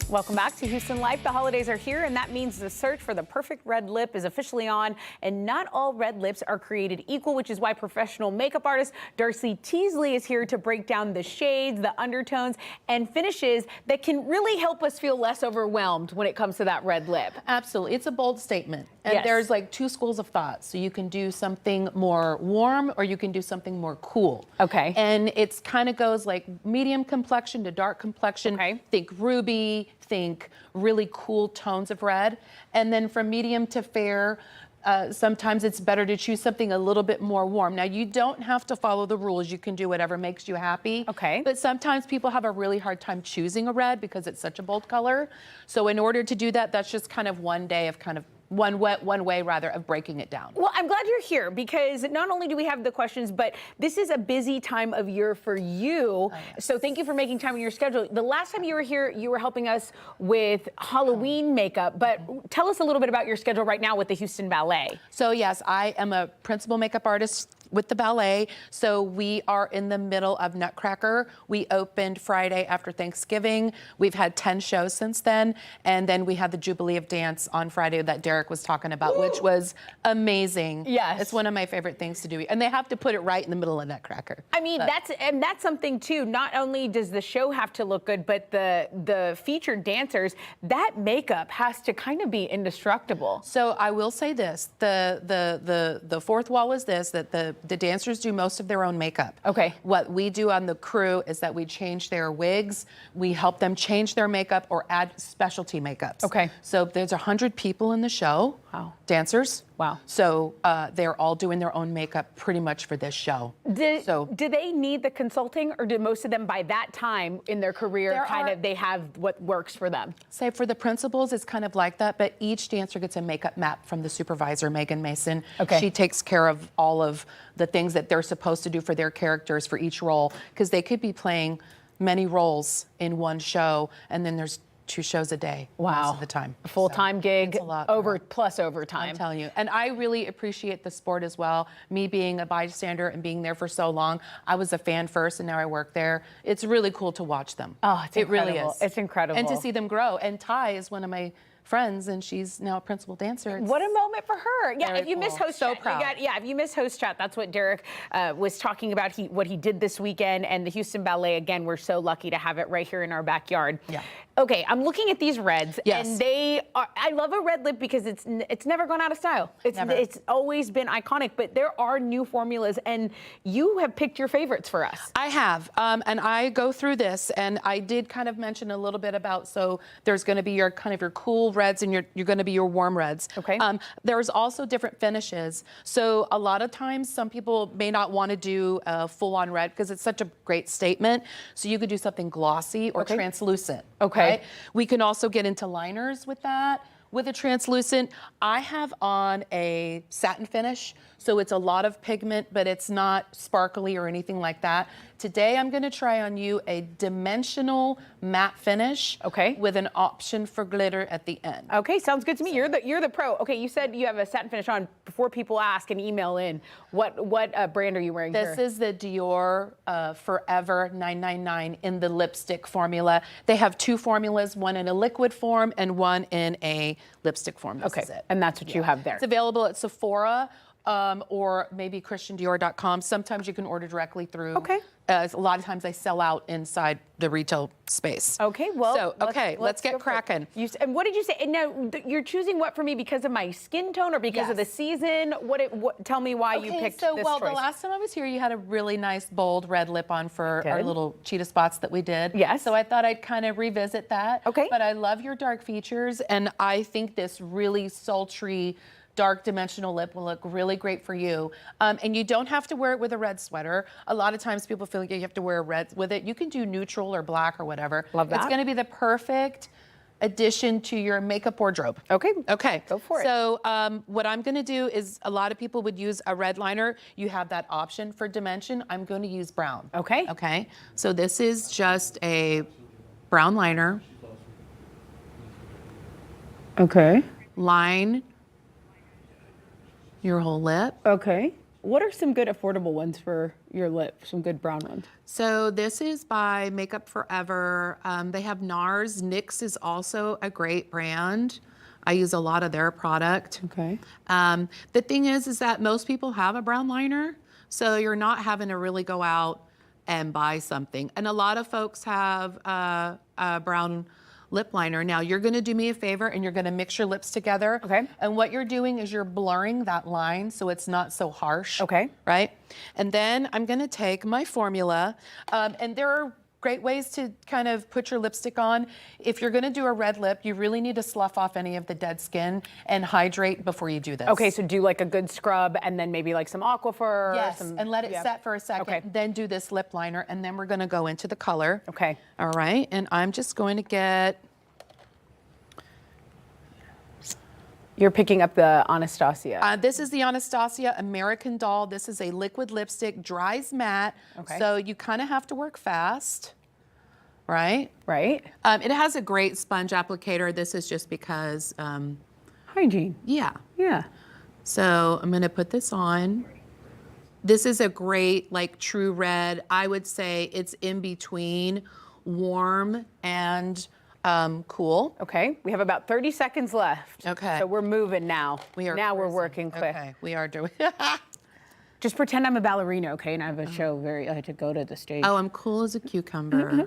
Welcome back to Houston Life. The holidays are here, and that means the search for the perfect red lip is officially on. And not all red lips are created equal, which is why professional makeup artist Darcie Teasley is here to break down the shades, the undertones, and finishes that can really help us feel less overwhelmed when it comes to that red lip. Absolutely. It's a bold statement. And there's like two schools of thought. So you can do something more warm or you can do something more cool. Okay. And it's kind of goes like medium complexion to dark complexion. Okay. Think ruby, think really cool tones of red. And then from medium to fair, sometimes it's better to choose something a little bit more warm. Now, you don't have to follow the rules. You can do whatever makes you happy. Okay. But sometimes people have a really hard time choosing a red because it's such a bold color. So in order to do that, that's just kind of one day of kind of one way rather of breaking it down. Well, I'm glad you're here because not only do we have the questions, but this is a busy time of year for you. Oh, yes. So thank you for making time in your schedule. The last time you were here, you were helping us with Halloween makeup, but tell us a little bit about your schedule right now with the Houston Ballet. So yes, I am a principal makeup artist with the ballet. So we are in the middle of Nutcracker. We opened Friday after Thanksgiving. We've had 10 shows since then. And then we had the Jubilee of Dance on Friday that Derek was talking about, which was amazing. Yes. It's one of my favorite things to do. And they have to put it right in the middle of Nutcracker. I mean, that's something too. Not only does the show have to look good, but the featured dancers, that makeup has to kind of be indestructible. So I will say this, the fourth wall is this, that the dancers do most of their own makeup. Okay. What we do on the crew is that we change their wigs, we help them change their makeup or add specialty makeups. Okay. So there's 100 people in the show. Wow. Dancers. Wow. So they're all doing their own makeup pretty much for this show. Do they need the consulting, or do most of them by that time in their career they have what works for them? Say for the principals, it's kind of like that, but each dancer gets a makeup map from the supervisor, Megan Mason. Okay. She takes care of all of the things that they're supposed to do for their characters for each role, because they could be playing many roles in one show, and then there's 2 shows a day most of the time. A full-time gig, it's a lot, plus overtime. I'm telling you. And I really appreciate the sport as well. Me being a bystander and being there for so long, I was a fan first and now I work there. It's really cool to watch them. Oh, it's incredible. It really is. It's incredible. And to see them grow. And Ty is one of my friends and she's now a principal dancer. What a moment for her. Yeah, if you miss host chat, proud. if you miss host chat, that's what Derek was talking about, what he did this weekend. And the Houston Ballet, again, we're so lucky to have it right here in our backyard. Yeah. Okay, I'm looking at these reds, yes. and I love a red lip because it's never gone out of style. It's always been iconic, but there are new formulas, and you have picked your favorites for us. I have, and I go through this, and I did kind of mention a little bit about, so there's going to be your kind of your cool reds, and you're going to be your warm reds. Okay. There's also different finishes. So a lot of times, some people may not want to do a full-on red because it's such a great statement. So you could do something glossy or translucent. Okay. Right? We can also get into liners with that. With a translucent, I have on a satin finish, so it's a lot of pigment, but it's not sparkly or anything like that. Today, I'm gonna try on you a dimensional matte finish, with an option for glitter at the end. Okay, sounds good to me. You're the pro. Okay, you said you have a satin finish on. Before people ask and email in, what brand are you wearing here? This is the Dior Forever 999 in the lipstick formula. They have 2 formulas, one in a liquid form and one in a lipstick form. This is it. And that's what you have there. It's available at Sephora or maybe ChristianDior.com. Sometimes you can order directly through. Okay. A lot of times they sell out inside the retail space. Okay, well, let's get cracking. And what did you say? And now you're choosing what for me because of my skin tone or because of the season? Tell me why you picked this choice. The last time I was here, you had a really nice bold red lip on for our little cheetah spots that we did. Yes. So I thought I'd kind of revisit that. Okay. But I love your dark features, and I think this really sultry, dark dimensional lip will look really great for you. And you don't have to wear it with a red sweater. A lot of times people feel like you have to wear a red with it. You can do neutral or black or whatever. Love that. It's gonna be the perfect addition to your makeup wardrobe. Okay. Okay. Go for it. So what I'm gonna do is, a lot of people would use a red liner. You have that option for dimension. I'm gonna use brown. Okay. Okay. So this is just a brown liner. Okay. Line your whole lip. Okay. What are some good affordable ones for your lip? Some good brown ones. So this is by Makeup Forever. They have NARS. NYX is also a great brand. I use a lot of their product. Okay. The thing is that most people have a brown liner, so you're not having to really go out and buy something. And a lot of folks have a brown lip liner. Now you're gonna do me a favor and you're gonna mix your lips together. Okay. And what you're doing is you're blurring that line so it's not so harsh. Okay. Right? And then I'm gonna take my formula, and there are great ways to kind of put your lipstick on. If you're gonna do a red lip, you really need to slough off any of the dead skin and hydrate before you do this. Okay, so do like a good scrub and then maybe like some Aquifer. Yes, some, and let it set for a second. Okay. Then do this lip liner, and then we're gonna go into the color. Okay. All right, and I'm just going to get... You're picking up the Anastasia. This is the Anastasia American Doll. This is a liquid lipstick, dries matte. Okay. So you kind of have to work fast, right? Right? It has a great sponge applicator. This is just because, Hygiene. yeah. Yeah. So I'm gonna put this on. This is a great, like, true red. I would say it's in between warm and cool. Okay, we have about 30 seconds left. Okay. So we're moving now. We are now we're cruising. working quick. Okay, we are doing. Just pretend I'm a ballerina, okay? And I have a show I had to go to the stage. Oh, I'm cool as a cucumber.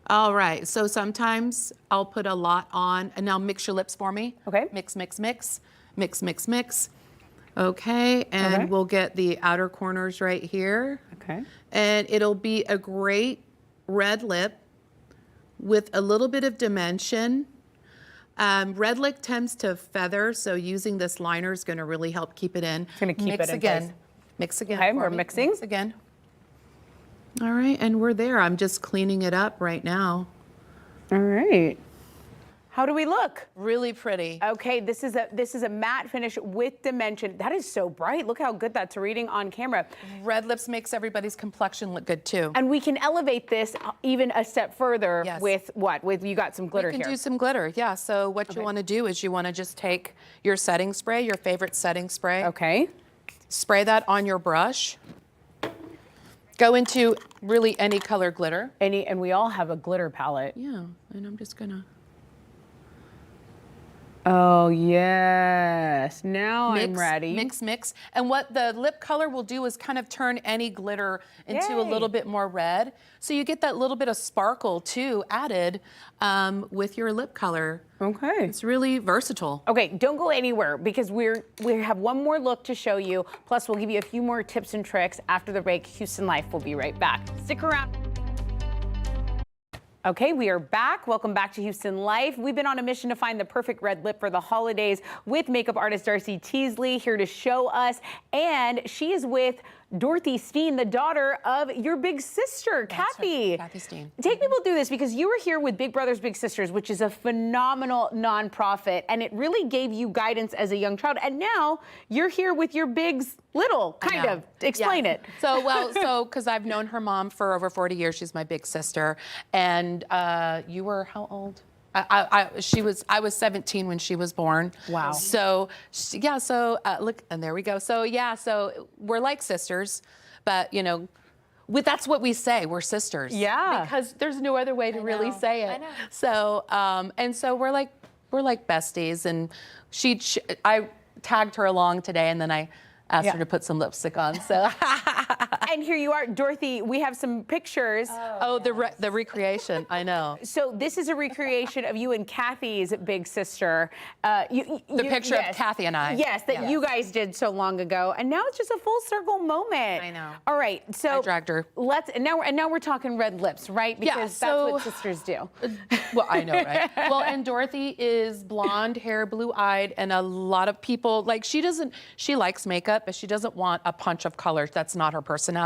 All right, so sometimes I'll put a lot on, and now mix your lips for me. Okay. Mix, mix, mix, mix, mix, mix. Okay, and Okay. we'll get the outer corners right here. Okay. And it'll be a great red lip with a little bit of dimension. Red lip tends to feather, so using this liner is gonna really help keep it in. It's gonna keep Mix it in again. place. Mix again. Okay, for we're me. mixing. Mix again. All right, and we're there. I'm just cleaning it up right now. All right. How do we look? Really pretty. Okay, this is a matte finish with dimension. That is so bright. Look how good that's reading on camera. Red lips makes everybody's complexion look good too. And we can elevate this even a step further Yes. with what? With you got some glitter You can here. do some glitter, yeah. So what you want to do is you want to just take your setting spray, your favorite setting spray. Okay. Spray that on your brush. Go into really any color glitter. And we all have a glitter palette. Yeah, and I'm just gonna Oh yes. Now I'm ready. Mix, mix. And what the lip color will do is kind of turn any glitter into a Yay. little bit more red. So you get that little bit of sparkle too added with your lip color. Okay. It's really versatile. Okay, don't go anywhere because we have one more look to show you. Plus, we'll give you a few more tips and tricks after the break. Houston Life will be right back. Stick around. Okay, we are back. Welcome back to Houston Life. We've been on a mission to find the perfect red lip for the holidays with makeup artist Darcie Teasley here to show us. And she is with Dorothy Steen, the daughter of your big sister, Kathy. Right, Kathy Steen. Take people through this because you were here with Big Brothers Big Sisters, which is a phenomenal nonprofit, and it really gave you guidance as a young child. And now you're here with your bigs little, kind of. Explain it. So because I've known her mom for over 40 years, she's my big sister, and you were how old? I was 17 when she was born. Wow. So look, and there we go. So we're like sisters, but you know, that's what we say. We're sisters. Yeah. Because there's no other way to really say it. I know. So and so we're like besties, and I tagged her along today, and then I asked her to put some lipstick on. So. And here you are, Dorothy. We have some pictures. The recreation. I know. So this is a recreation of you and Kathy's big sister. The picture of Kathy and I. Yes, that you guys did so long ago, and now it's just a full circle moment. I know. All right, so I dragged her. Now we're talking red lips, right? Because that's what sisters do. Well, I know, right? Well, and Dorothy is blonde hair, blue-eyed, and a lot of people she likes makeup, but she doesn't want a punch of color. That's not her personality.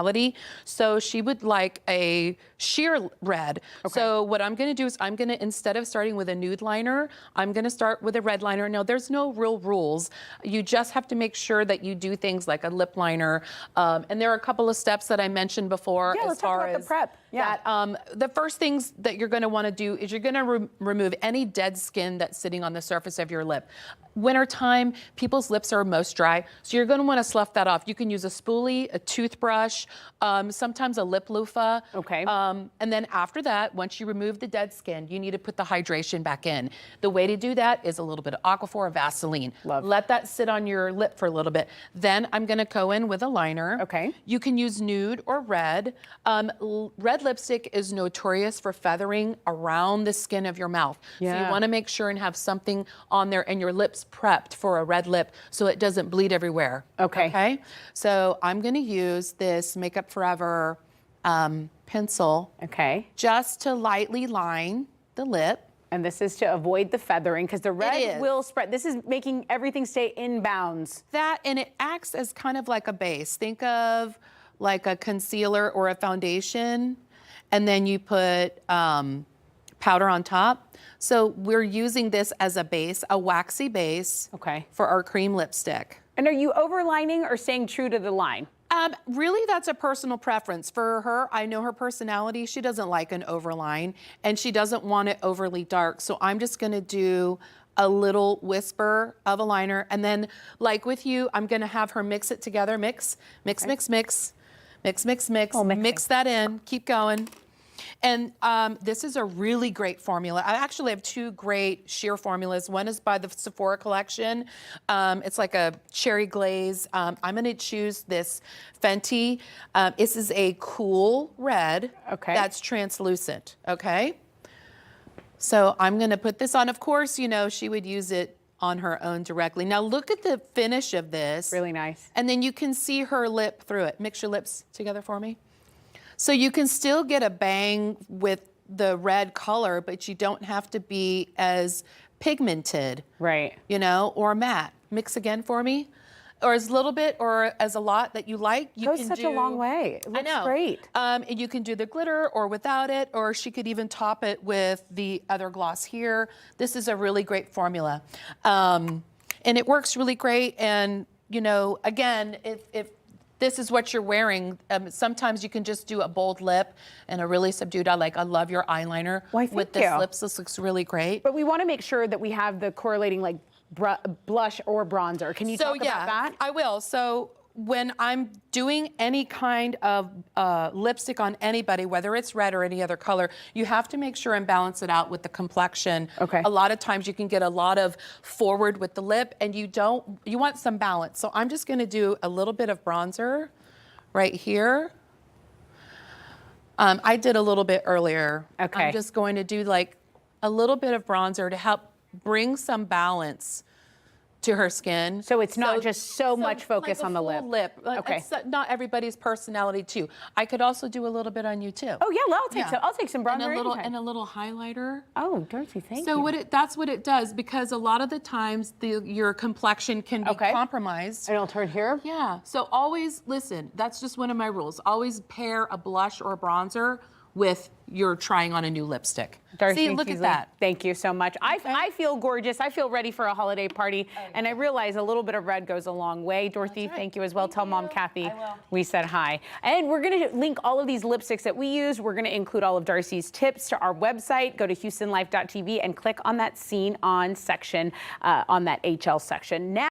So she would like a sheer red. Okay. So what I'm gonna do is instead of starting with a nude liner, I'm gonna start with a red liner. Now there's no real rules. You just have to make sure that you do things like a lip liner. And there are a couple of steps that I mentioned before Yeah, as let's talk far about as the prep. Yeah. That the first things that you're going to want to do is you're going to remove any dead skin that's sitting on the surface of your lip. Wintertime, people's lips are most dry, so you're going to want to slough that off. You can use a spoolie, a toothbrush, sometimes a lip loofah. Okay. And then after that, once you remove the dead skin, you need to put the hydration back in. The way to do that is a little bit of Aquaphor or Vaseline. Love. Let that sit on your lip for a little bit. Then I'm going to go in with a liner. Okay. You can use nude or red. Red lipstick is notorious for feathering around the skin of your mouth. So Yeah. you want to make sure and have something on there and your lips prepped for a red lip so it doesn't bleed everywhere. Okay. Okay. So I'm going to use this Makeup Forever pencil Okay. just to lightly line the lip. And this is to avoid the feathering because the red is. will spread. This is making everything stay in bounds. That, and it acts as kind of like a base. Think of like a concealer or a foundation, and then you put powder on top. So we're using this as a base, a waxy base, Okay. for our cream lipstick. And are you overlining or staying true to the line? Really, that's a personal preference. For her, I know her personality. She doesn't like an overline, and she doesn't want it overly dark. So I'm just going to do a little whisper of a liner. And then, like with you, I'm going to have her mix it together. Mix, mix, Okay. mix, mix, mix, mix, mix. Oh, mixing. Mix that in. Keep going. And this is a really great formula. I actually have two great sheer formulas. One is by the Sephora collection. It's like a cherry glaze. I'm going to choose this Fenty. This is a cool red. Okay. That's translucent. Okay. So I'm going to put this on. Of course, you know, she would use it on her own directly. Now look at the finish of this. Really nice. And then you can see her lip through it. Mix your lips together for me. So you can still get a bang with the red color, but you don't have to be as pigmented, Right. you know, or matte. Mix again for me. Or as little bit or as a lot that you like. You Goes can such do, a long way. It looks I know. great. And you can do the glitter or without it, or she could even top it with the other gloss here. This is a really great formula. And it works really great. And, you know, again, if this is what you're wearing, sometimes you can just do a bold lip and a really subdued eye. Like, I love your eyeliner Why, with thank this you. lips. This looks really great. But we want to make sure that we have the correlating like blush or bronzer. Can you talk about that? I will. So when I'm doing any kind of lipstick on anybody, whether it's red or any other color, you have to make sure and balance it out with the complexion. Okay. A lot of times you can get a lot of forward with the lip, and you want some balance. So I'm just going to do a little bit of bronzer right here. I did a little bit earlier. Okay. I'm just going to do like a little bit of bronzer to help bring some balance to her skin. So it's not just so much focus like a on the full lip. lip. Okay. It's not everybody's personality too. I could also do a little bit on you too. Oh yeah, well, I'll take Yeah. some. I'll take some bronzer. anytime. And a little highlighter. Oh, Darcie, thank So you. that's what it does, because a lot of the times your complexion can be Okay. compromised. And I'll turn here. Yeah. So always listen. That's just one of my rules. Always pair a blush or a bronzer with your trying on a new lipstick. Darcie See, look Teasley, at that. Thank you so much. I feel gorgeous. I feel ready for a holiday party. And I realize a little bit of red goes a long way. Dorothy, thank you as well. Tell Mom Kathy we said hi. And we're going to link all of these lipsticks that we use. We're going to include all of Darcie's tips to our website. Go to HoustonLife.tv and click on that Scene On section, on that HL section. Now